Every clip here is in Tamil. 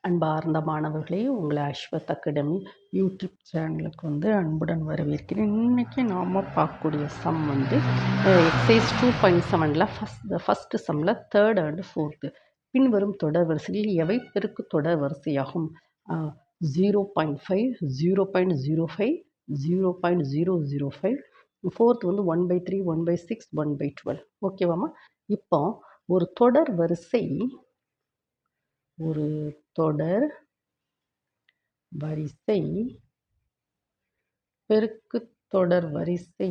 அன்பார்ந்த மாணவர்களே, உங்களை அஸ்வத் அகாடமி யூடியூப் சேனலுக்கு அன்புடன் வரவேற்கிறேன். இன்றைக்கி நாம் பார்க்கக்கூடிய சம் எக்ஸசைஸ் 2.7ல் ஃபஸ்ட்டு சம்மில் தேர்ட் அண்ட் ஃபோர்த்து பின்வரும் தொடர் வரிசையில் எவை பெருக்கு தொடர் வரிசையாகும்? 0.5, 0.05, 0.005, ஃபோர்த் 1/3, 1/6, 1/12. ஓகேவாம்மா? இப்போ ஒரு தொடர் வரிசை பெருக்கு தொடர் வரிசை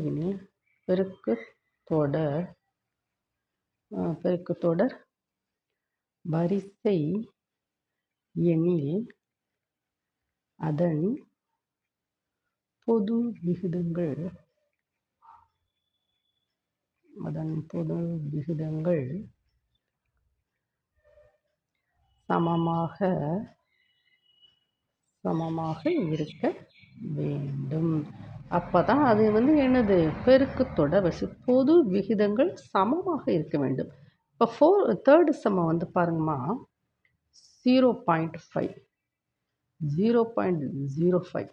எனில் அதன் பொது விகிதங்கள் சமமாக இருக்க வேண்டும். அப்போ தான் அது என்னது பெருக்கு தொடர் வரிசை. பொது விகிதங்கள் சமமாக இருக்க வேண்டும். இப்போ தேர்டு சம்மை பாருங்கம்மா, 0.5, 0.05,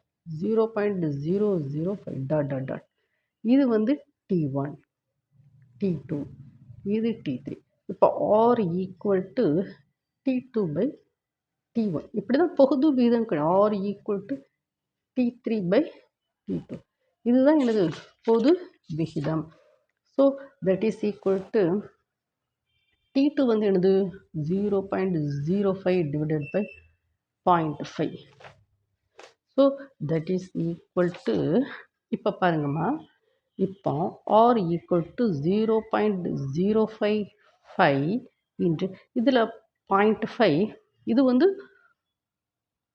0.005 டாட் இது T1, T2, இது T3. இப்போ R ஈக்குவல் டு T2/T1. இப்படி தான் பொது விகிதங்கள் R ஈக்குவல் டு T3/T2. இதுதான் எனது பொது விகிதம். So that is equal to T2 எனது 0.05 divided by 0.5. So that is equal to, இப்போ பாருங்கம்மா, இப்போ R ஈக்குவல் டு 0.055 இன்று இதில் 0.5, இது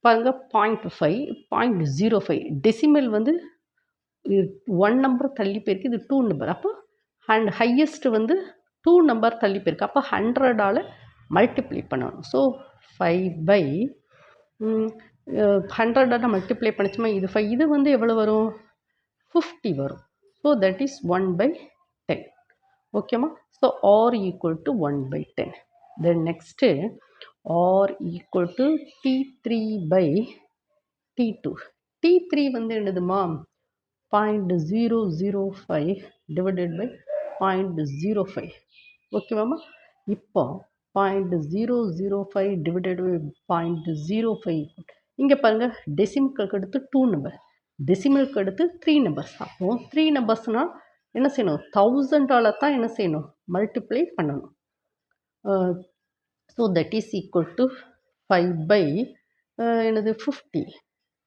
பாருங்க 0.5, 0.05 டெசிமல் 1 நம்பர் தள்ளி போயிருக்கு, இது 2 நம்பர். அப்போ ஹையஸ்ட் 2 நம்பர் தள்ளி போயிருக்கு. அப்போ 100ஆல் மல்டிப்ளை பண்ணணும். ஸோ 5/100ஆல் மல்டிப்ளை பண்ணிச்சுமா, இது 5, இது எவ்வளோ வரும்? 50 வரும். So that is 1/10. ஓகேம்மா? So R equal to 1/10. Then next R equal to T3/T2. T3 என்னதுமா, 0.005 டிவைடட் பை 0.05. ஓகேவாம்மா? இப்போ 0.005 டிவைடட் பை 0.05. இங்கே பாருங்கள், டெசிமலுக்கு அடுத்து 2 நம்பர், டெசிமலுக்கு அடுத்து 3 நம்பர்ஸ். அப்போது 3 நம்பர்ஸ்னால் என்ன செய்யணும்? 1000ஆல் தான் என்ன செய்யணும்? மல்டிப்ளை பண்ணணும். So that is equal to 5/50.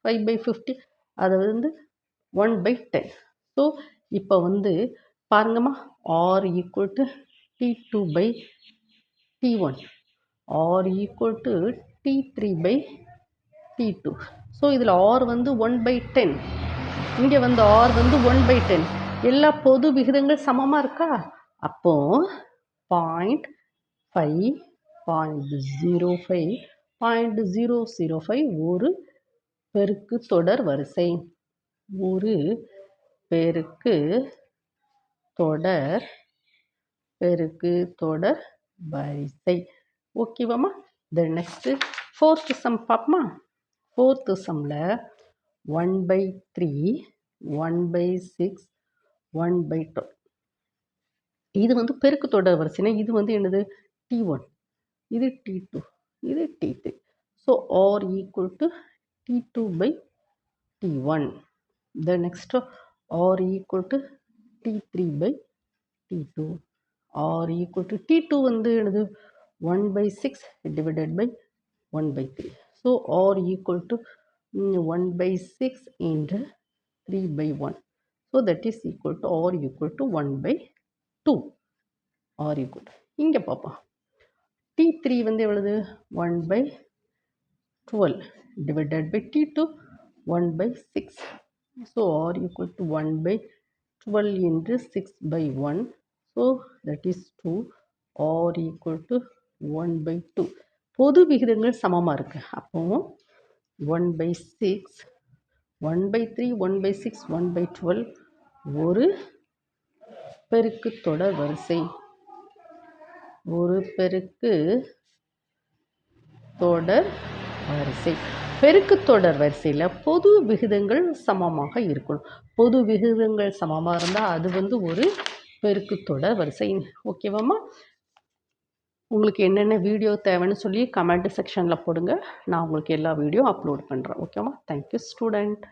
5/50 அதை 1/10. ஸோ இப்போ பாருங்கம்மா, R equal to T2/T1, R equal to T3/T2. So இதில் R 1/10, இங்கே R 1/10. எல்லா பொது விகிதங்கள் சமமாக இருக்கா? அப்போது 0.5, 0.05, 0.005 ஒரு பெருக்கு தொடர் வரிசை. ஒரு பெருக்கு தொடர் வரிசை. ஓகேவாம்மா? தென் நெக்ஸ்ட்டு ஃபோர்த்து சம் பார்ப்போமா? ஃபோர்த்து சம்மில் 1/3, 1/6, 1/12. இது பெருக்கு தொடர் வரிசைனா இது என்னது? T1, இது T2, இது T3. So R equal to T2/T1. Then next R equal to T3/T2. R equal to T2 என்னது? 1/6 divided by 1/3. So R equal to 1/6 into 3/1. So that is equal to R equal to 1/2. R equal to, இங்கே பார்ப்போம், T3 எவ்வளவு? 1/12 divided by T2 1/6. So R equal to 1/12 into 6/1. So that is 2. R equal to 1/2. பொது விகிதங்கள் சமமாக இருக்கு. அப்போ 1/6, 1/3, 1/6, 1/12 ஒரு பெருக்கு தொடர் வரிசை. ஒரு பெருக்கு தொடர் வரிசை. பெருக்குத்தொடர் வரிசையில் பொது விகிதங்கள் சமமாக இருக்கணும். பொது விகிதங்கள் சமமாக இருந்தால் அது வந்து ஒரு பெருக்குத்தொடர் வரிசை. ஓகேவாம்மா? உங்களுக்கு என்னென்ன வீடியோ தேவைன்னு சொல்லி கமெண்ட் செக்ஷனில் போடுங்க. நான் உங்களுக்கு எல்லா வீடியோ அப்லோட் பண்ணுறேன். ஓகேவா? Thank you student.